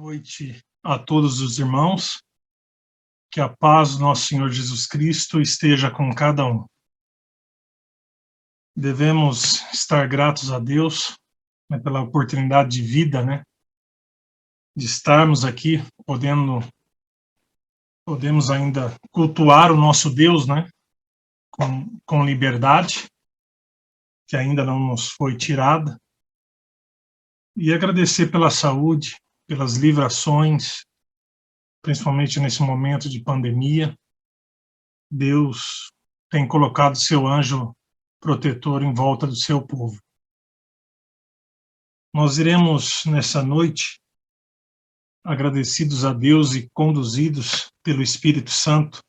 Noite a todos os irmãos, que a paz do nosso Senhor Jesus Cristo esteja com cada um. Devemos estar gratos a Deus, pela oportunidade de vida, de estarmos aqui, podemos ainda cultuar o nosso Deus, com liberdade, que ainda não nos foi tirada, e agradecer pela saúde, pelas livrações, principalmente nesse momento de pandemia. Deus tem colocado seu anjo protetor em volta do seu povo. Nós iremos, nessa noite, agradecidos a Deus e conduzidos pelo Espírito Santo,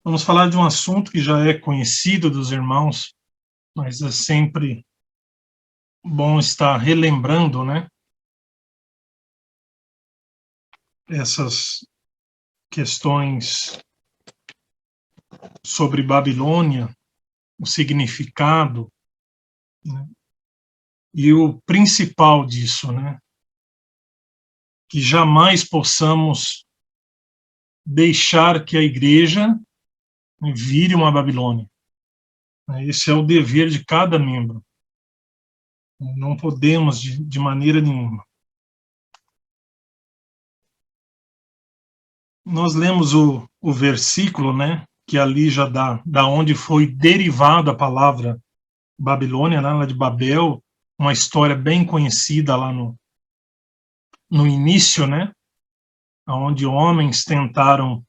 vamos falar de um assunto que já é conhecido dos irmãos, mas é sempre bom estar relembrando, essas questões sobre Babilônia, o significado, e o principal disso, que jamais possamos deixar que a igreja vire uma Babilônia. Esse é o dever de cada membro. Não podemos de maneira nenhuma. Nós lemos o versículo, que ali já da onde foi derivada a palavra Babilônia, lá de Babel, uma história bem conhecida lá no início, onde homens tentaram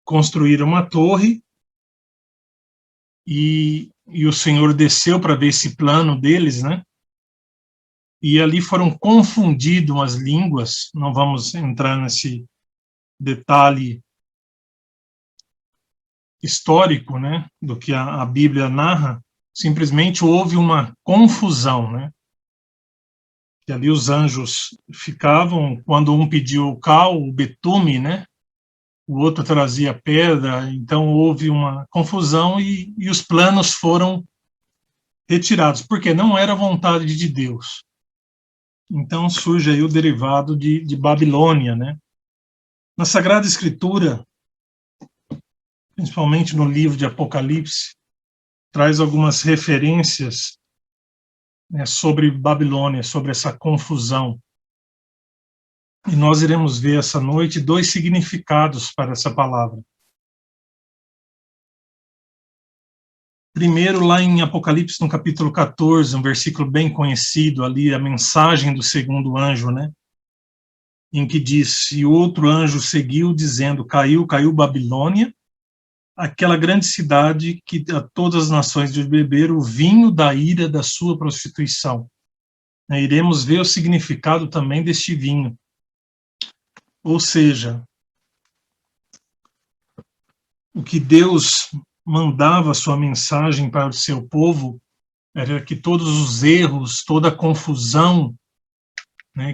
construir uma torre e o Senhor desceu para ver esse plano deles, e ali foram confundidas as línguas. Não vamos entrar nesse detalhe histórico, do que a Bíblia narra. Simplesmente houve uma confusão, E ali os anjos ficavam, quando um pediu o cal, o betume, o outro trazia pedra, então houve uma confusão e os planos foram retirados, porque não era vontade de Deus. Então surge aí o derivado de Babilônia, Na Sagrada Escritura, principalmente no livro de Apocalipse, traz algumas referências sobre Babilônia, sobre essa confusão. E nós iremos ver essa noite dois significados para essa palavra. Primeiro, lá em Apocalipse, no capítulo 14, um versículo bem conhecido ali, a mensagem do segundo anjo, em que diz: e outro anjo seguiu dizendo: caiu Babilônia, aquela grande cidade que a todas as nações de beber o vinho da ira da sua prostituição. Iremos ver o significado também deste vinho. Ou seja, o que Deus mandava a sua mensagem para o seu povo era que todos os erros, toda a confusão,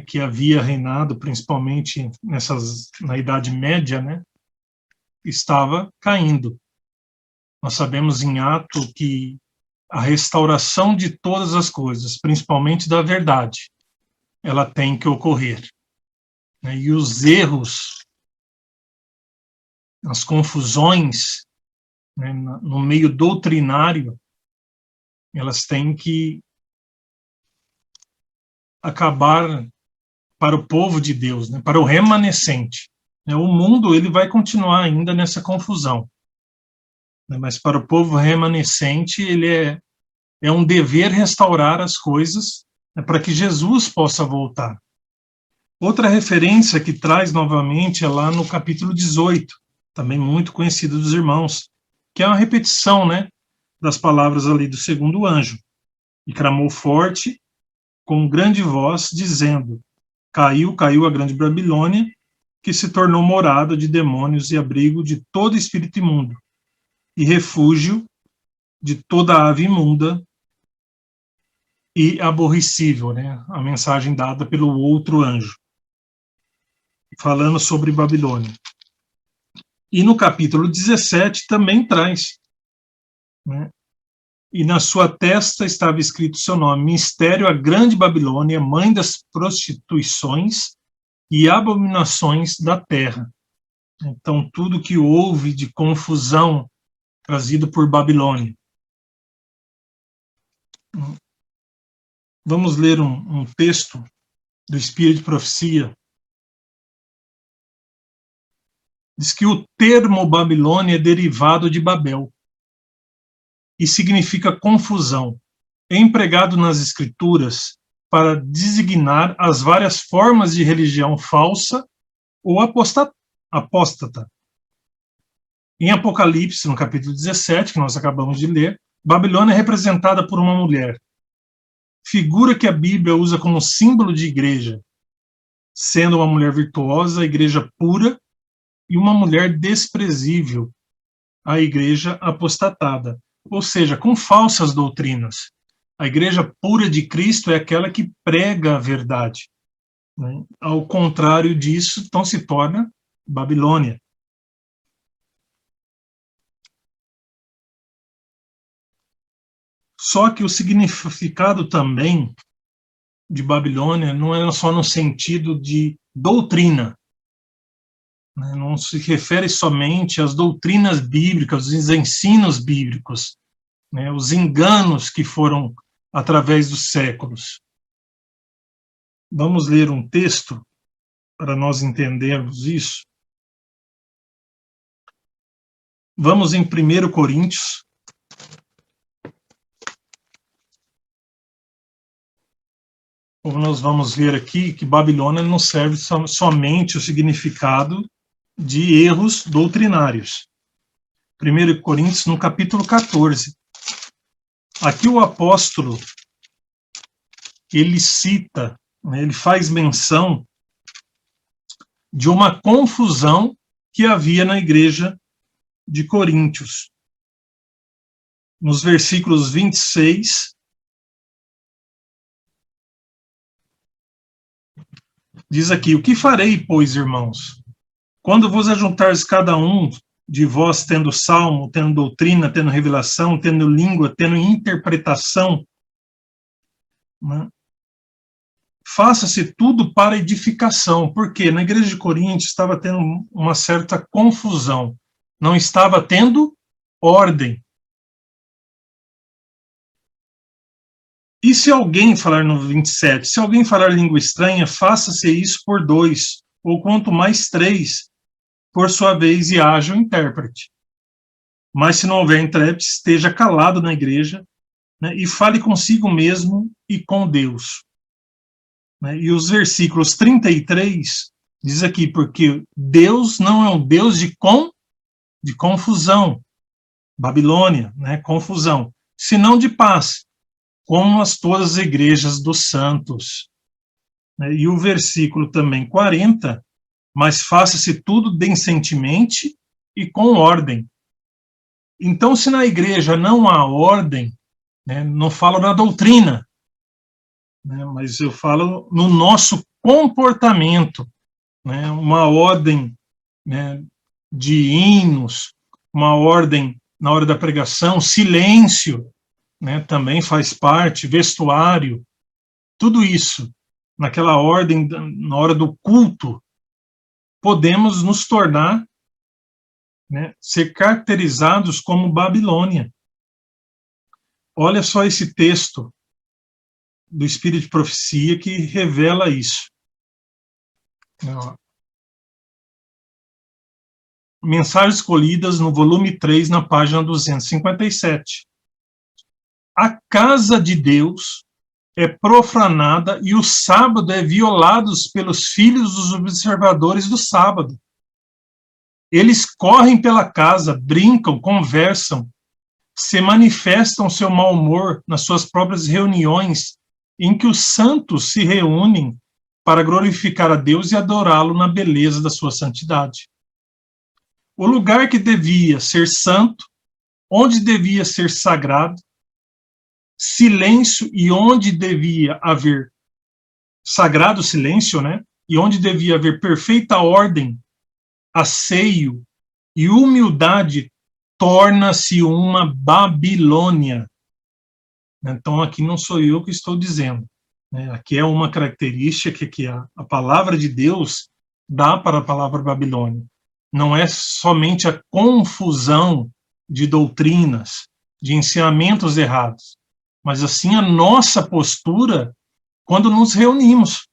que havia reinado, principalmente na Idade Média, estava caindo. Nós sabemos em Atos que a restauração de todas as coisas, principalmente da verdade, ela tem que ocorrer. E os erros, as confusões, no meio doutrinário, elas têm que acabar para o povo de Deus, para o remanescente. O mundo ele vai continuar ainda nessa confusão, mas para o povo remanescente ele é um dever restaurar as coisas, para que Jesus possa voltar. Outra referência que traz novamente é lá no capítulo 18, também muito conhecido dos irmãos, que é uma repetição, das palavras ali do segundo anjo. E clamou forte, com grande voz, dizendo: caiu a grande Babilônia, que se tornou morada de demônios e abrigo de todo espírito imundo, e refúgio de toda ave imunda e aborrecível, a mensagem dada pelo outro anjo, falando sobre Babilônia. E no capítulo 17 também traz, e na sua testa estava escrito seu nome, Mistério, a Grande Babilônia, mãe das prostituições e abominações da terra. Então, tudo que houve de confusão trazido por Babilônia. Vamos ler um texto do Espírito de Profecia. Diz que o termo Babilônia é derivado de Babel e significa confusão, é empregado nas Escrituras para designar as várias formas de religião falsa ou apóstata. Em Apocalipse, no capítulo 17, que nós acabamos de ler, Babilônia é representada por uma mulher, figura que a Bíblia usa como símbolo de igreja, sendo uma mulher virtuosa, a igreja pura, e uma mulher desprezível, a igreja apostatada, ou seja, com falsas doutrinas. A igreja pura de Cristo é aquela que prega a verdade. Né? Ao contrário disso, então se torna Babilônia. Só que o significado também de Babilônia não é só no sentido de doutrina, né? Não se refere somente às doutrinas bíblicas, os ensinos bíblicos, né? Os enganos que foram através dos séculos. Vamos ler um texto para nós entendermos isso. Vamos em 1 Coríntios. Como nós vamos ver aqui, que Babilônia não serve somente o significado de erros doutrinários. 1 Coríntios, no capítulo 14. Aqui o apóstolo, ele cita, né, ele faz menção de uma confusão que havia na igreja de Coríntios. Nos versículos 26, diz aqui: o que farei, pois, irmãos? Quando vos ajuntares cada um de vós tendo salmo, tendo doutrina, tendo revelação, tendo língua, tendo interpretação, né? Faça-se tudo para edificação, porque na igreja de Coríntios estava tendo uma certa confusão, não estava tendo ordem. E se alguém falar no 27, se alguém falar língua estranha, faça-se isso por 2, ou quanto mais 3, por sua vez, e haja o intérprete. Mas se não houver intérprete, esteja calado na igreja, né, e fale consigo mesmo e com Deus. Né, e os versículos 33 diz aqui, porque Deus não é um Deus de confusão, Babilônia, né, confusão, senão de paz, como todas as igrejas dos santos. E o versículo também 40, mas faça-se tudo decentemente e com ordem. Então, se na igreja não há ordem, né, não falo na doutrina, né, mas eu falo no nosso comportamento, né, uma ordem, né, de hinos, uma ordem na hora da pregação, silêncio, né, também faz parte, vestuário, tudo isso, naquela ordem, na hora do culto, podemos nos tornar, né, ser caracterizados como Babilônia. Olha só esse texto do Espírito de Profecia que revela isso. Mensagens escolhidas no volume 3, na página 257. A casa de Deus é profanada e o sábado é violado pelos filhos dos observadores do sábado. Eles correm pela casa, brincam, conversam, se manifestam seu mau humor nas suas próprias reuniões, em que os santos se reúnem para glorificar a Deus e adorá-lo na beleza da sua santidade. O lugar que devia ser santo, onde devia ser sagrado, silêncio, e onde devia haver sagrado silêncio, né? E onde devia haver perfeita ordem, asseio e humildade, torna-se uma Babilônia, Então, aqui não sou eu que estou dizendo, né? Aqui é uma característica que a palavra de Deus dá para a palavra Babilônia. Não é somente a confusão de doutrinas, de ensinamentos errados, mas assim a nossa postura quando nos reunimos.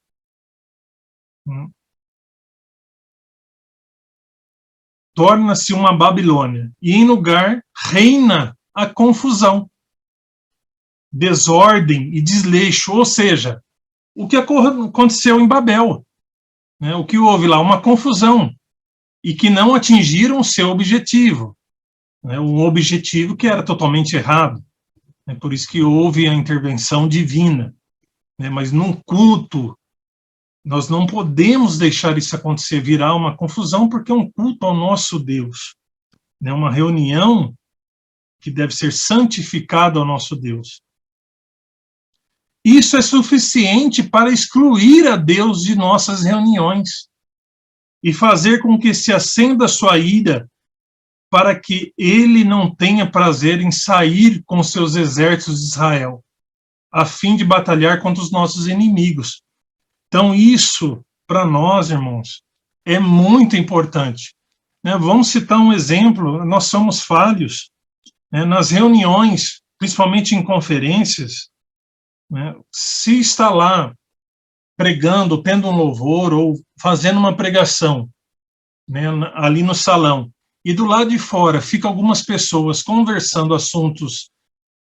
Torna-se uma Babilônia, e em lugar reina a confusão, desordem e desleixo, ou seja, o que aconteceu em Babel, né? O que houve lá? Uma confusão, e que não atingiram o seu objetivo, né? Um objetivo que era totalmente errado, né? Por isso que houve a intervenção divina, né? Mas num culto, nós não podemos deixar isso acontecer, virar uma confusão, porque é um culto ao nosso Deus, né? Uma reunião que deve ser santificada ao nosso Deus. Isso é suficiente para excluir a Deus de nossas reuniões e fazer com que se acenda sua ira, para que ele não tenha prazer em sair com seus exércitos de Israel, a fim de batalhar contra os nossos inimigos. Então, isso, para nós, irmãos, é muito importante. Vamos citar um exemplo: nós somos falhos, nas reuniões, principalmente em conferências, se está lá pregando, tendo um louvor ou fazendo uma pregação, ali no salão, e do lado de fora fica algumas pessoas conversando assuntos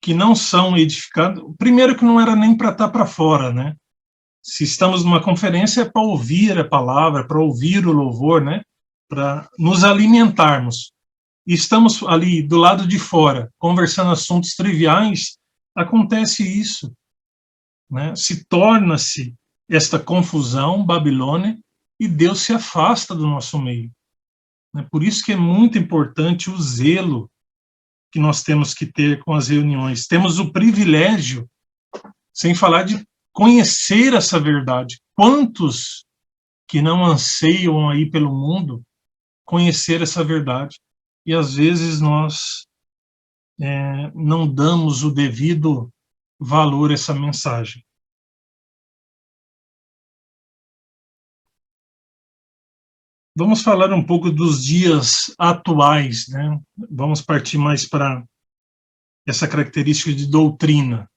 que não são edificados. Primeiro que não era nem para estar para fora, né? Se estamos numa conferência é para ouvir a palavra, para ouvir o louvor, né? Para nos alimentarmos. E estamos ali do lado de fora conversando assuntos triviais, acontece isso, né? Se torna-se esta confusão, Babilônia, e Deus se afasta do nosso meio. Por isso que é muito importante o zelo que nós temos que ter com as reuniões. Temos o privilégio, sem falar de conhecer essa verdade. Quantos que não anseiam aí pelo mundo conhecer essa verdade? E às vezes nós não damos o devido valor a essa mensagem. Vamos falar um pouco dos dias atuais, né? Vamos partir mais para essa característica de doutrina,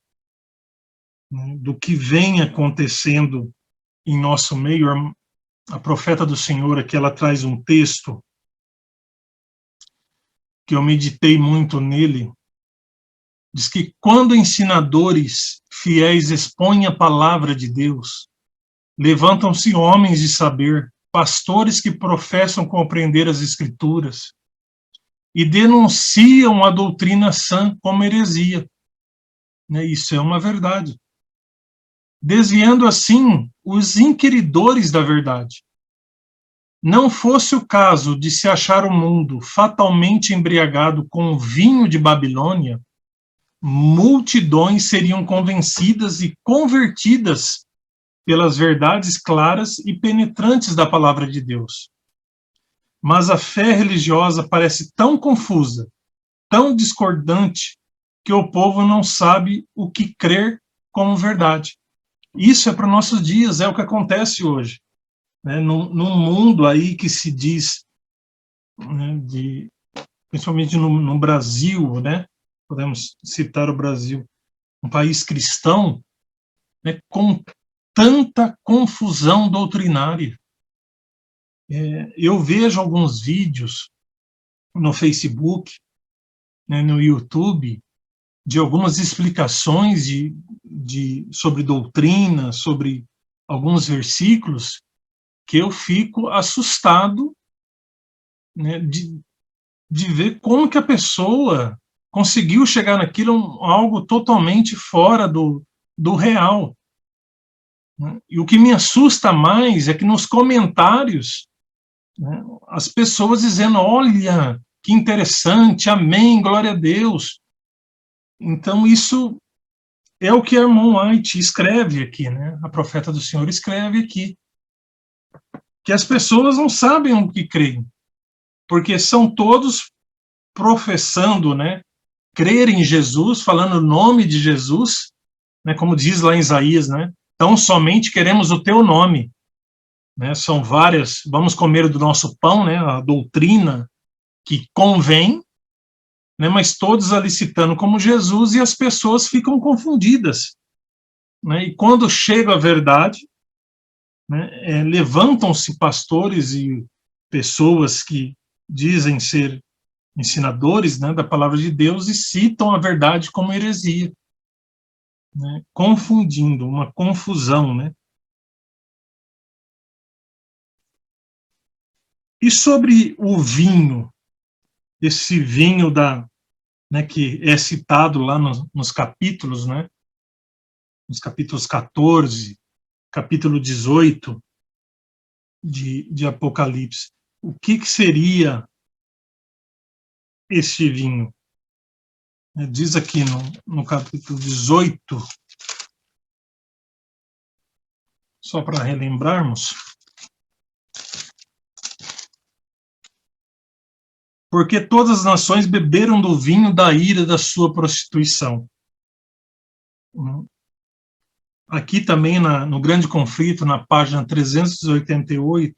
né? Do que vem acontecendo em nosso meio. A profeta do Senhor aqui, ela traz um texto que eu meditei muito nele. Diz que quando ensinadores fiéis expõem a palavra de Deus, levantam-se homens de saber, pastores que professam compreender as Escrituras e denunciam a doutrina sã como heresia. Isso é uma verdade. Desviando assim os inquiridores da verdade. Não fosse o caso de se achar o mundo fatalmente embriagado com o vinho de Babilônia, multidões seriam convencidas e convertidas pelas verdades claras e penetrantes da palavra de Deus. Mas a fé religiosa parece tão confusa, tão discordante, que o povo não sabe o que crer como verdade. Isso é para nossos dias, é o que acontece hoje. Num mundo aí que se diz, principalmente no Brasil, né? Podemos citar o Brasil, um país cristão, com tanta confusão doutrinária. Eu vejo alguns vídeos no Facebook, no YouTube, de algumas explicações sobre doutrina, sobre alguns versículos, que eu fico assustado, de ver como que a pessoa conseguiu chegar naquilo, algo totalmente fora do real. E o que me assusta mais é que nos comentários, as pessoas dizendo: olha, que interessante, amém, glória a Deus. Então isso é o que a irmã White escreve aqui, a profeta do Senhor escreve aqui, que as pessoas não sabem o que creem, porque são todos professando, crer em Jesus, falando o nome de Jesus, né, como diz lá em Isaías, né, tão somente queremos o teu nome. Né, são várias, vamos comer do nosso pão, né, a doutrina que convém, né, mas todos ali citando como Jesus, e as pessoas ficam confundidas. Né, e quando chega a verdade, né, levantam-se pastores e pessoas que dizem ser ensinadores, né, da palavra de Deus e citam a verdade como heresia, né, confundindo, uma confusão, né. E sobre o vinho, esse vinho né, que é citado lá nos capítulos, né, nos capítulos 14, capítulo 18 de Apocalipse. O que seria este vinho? Diz aqui no capítulo 18, só para relembrarmos, porque todas as nações beberam do vinho da ira da sua prostituição. Aqui também, no Grande Conflito, na página 388,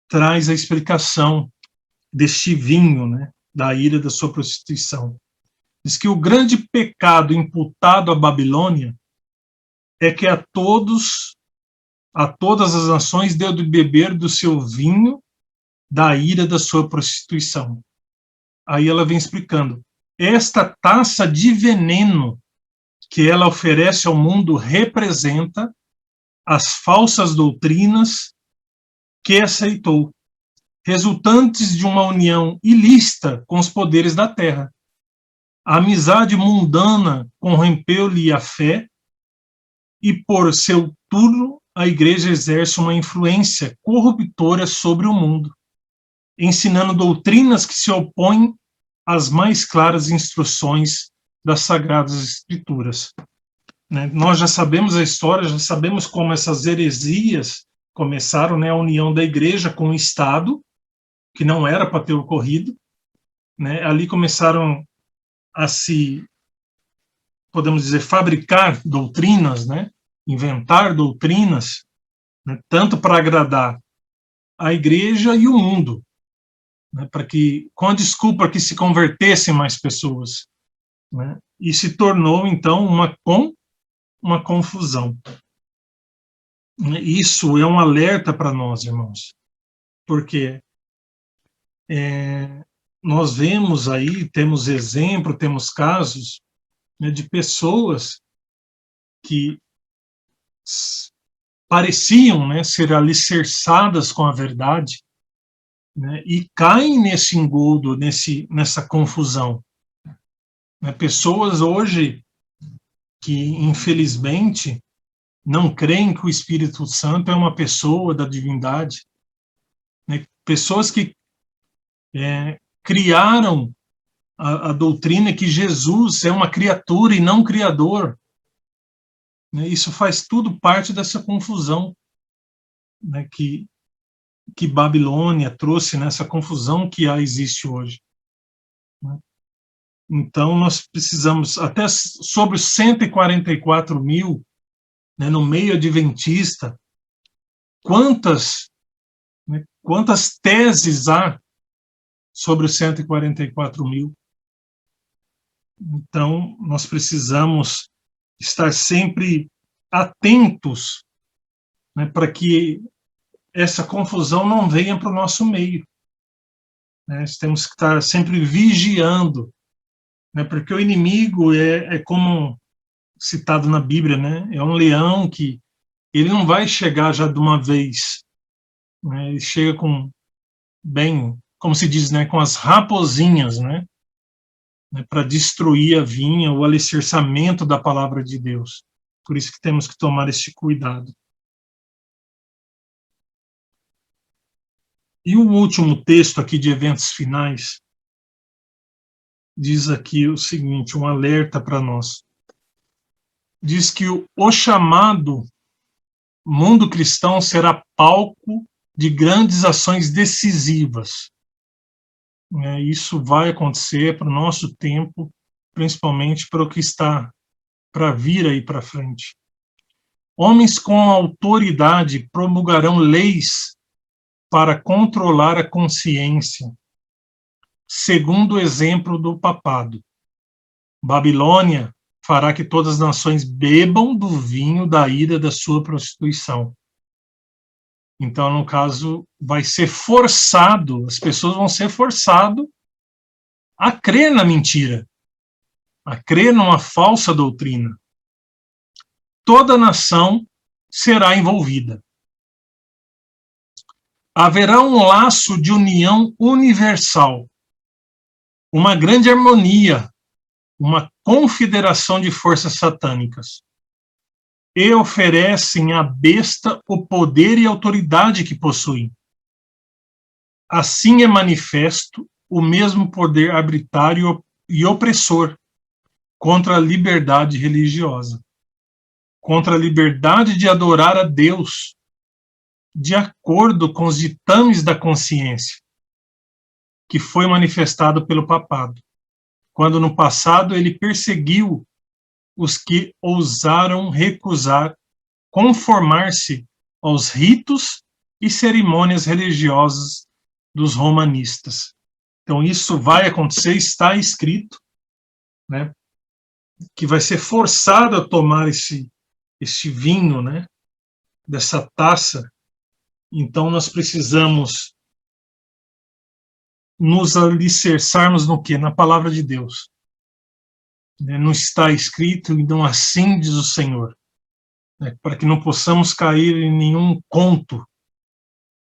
traz a explicação deste vinho, né, da ira da sua prostituição. Diz que o grande pecado imputado à Babilônia é que a todas as nações deu de beber do seu vinho da ira da sua prostituição. Aí ela vem explicando. Esta taça de veneno que ela oferece ao mundo representa as falsas doutrinas que aceitou, resultantes de uma união ilícita com os poderes da terra. A amizade mundana corrompeu-lhe a fé e, por seu turno, a igreja exerce uma influência corruptora sobre o mundo, ensinando doutrinas que se opõem às mais claras instruções das Sagradas Escrituras. Né? Nós já sabemos a história, já sabemos como essas heresias começaram, né, a união da igreja com o Estado, que não era para ter ocorrido. Né? Ali começaram a se, podemos dizer, fabricar doutrinas, né? Inventar doutrinas, né? Tanto para agradar a igreja e o mundo, né? Para que, com a desculpa que se convertessem mais pessoas. Né? E se tornou, então, uma confusão. Isso é um alerta para nós, irmãos, porque nós vemos aí, temos exemplo, temos casos, né, de pessoas que pareciam, né, ser alicerçadas com a verdade, né, e caem nesse engodo, nessa confusão. Né, pessoas hoje que, infelizmente, não creem que o Espírito Santo é uma pessoa da divindade, né, pessoas que criaram a doutrina que Jesus é uma criatura e não criador. Né, isso faz tudo parte dessa confusão, né, que Babilônia trouxe, nessa confusão que existe hoje. Né. Então, nós precisamos, até sobre os 144 mil, né, no meio adventista, quantas teses há sobre os 144 mil? Então, nós precisamos estar sempre atentos, né, para que essa confusão não venha para o nosso meio. Né? Nós temos que estar sempre vigiando, né, porque o inimigo é como citado na Bíblia, né, é um leão que ele não vai chegar já de uma vez, né, ele chega bem, como se diz, né, com as raposinhas, né, para destruir a vinha, o alicerçamento da palavra de Deus. Por isso que temos que tomar esse cuidado. E o último texto aqui de eventos finais diz aqui o seguinte, um alerta para nós. Diz que o chamado mundo cristão será palco de grandes ações decisivas. Isso vai acontecer para o nosso tempo, principalmente para o que está para vir aí para frente. Homens com autoridade promulgarão leis para controlar a consciência, segundo o exemplo do papado. Babilônia fará que todas as nações bebam do vinho da ira da sua prostituição. Então, no caso, vai ser forçado, as pessoas vão ser forçadas a crer na mentira, a crer numa falsa doutrina. Toda nação será envolvida. Haverá um laço de união universal, uma grande harmonia, uma confederação de forças satânicas, e oferecem à besta o poder e autoridade que possuem. Assim é manifesto o mesmo poder arbitrário e opressor contra a liberdade religiosa, contra a liberdade de adorar a Deus de acordo com os ditames da consciência, que foi manifestado pelo papado, quando no passado ele perseguiu os que ousaram recusar conformar-se aos ritos e cerimônias religiosas dos romanistas. Então isso vai acontecer, está escrito, né, que vai ser forçado a tomar este vinho, né, dessa taça. Então nós precisamos nos alicerçarmos no quê? Na palavra de Deus. Não está escrito, então assim diz o Senhor. Para que não possamos cair em nenhum conto.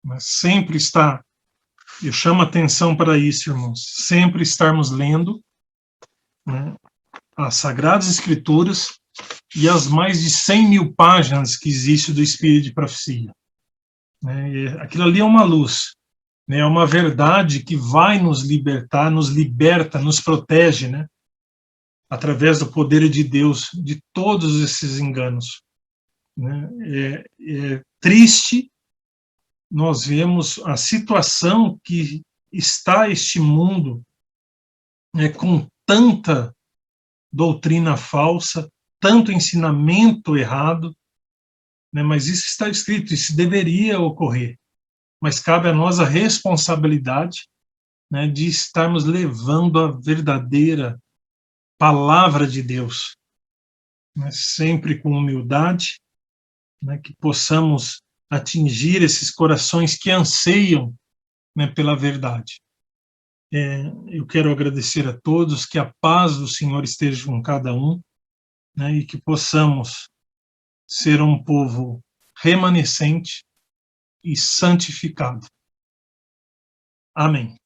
Mas sempre está, eu chamo atenção para isso, irmãos, sempre estarmos lendo, né, as Sagradas Escrituras e as mais de 100 mil páginas que existe do Espírito de Profecia. Aquilo ali é uma luz, né, é uma verdade que vai nos libertar, nos liberta, nos protege, né, através do poder de Deus, de todos esses enganos. É triste nós vemos a situação que está este mundo, né, com tanta doutrina falsa, tanto ensinamento errado, né, mas isso está escrito, isso deveria ocorrer, mas cabe a nós a responsabilidade, né, de estarmos levando a verdadeira palavra de Deus, né, sempre com humildade, né, que possamos atingir esses corações que anseiam, né, pela verdade. Eu quero agradecer a todos, que a paz do Senhor esteja com cada um, né, e que possamos ser um povo remanescente e santificado. Amém.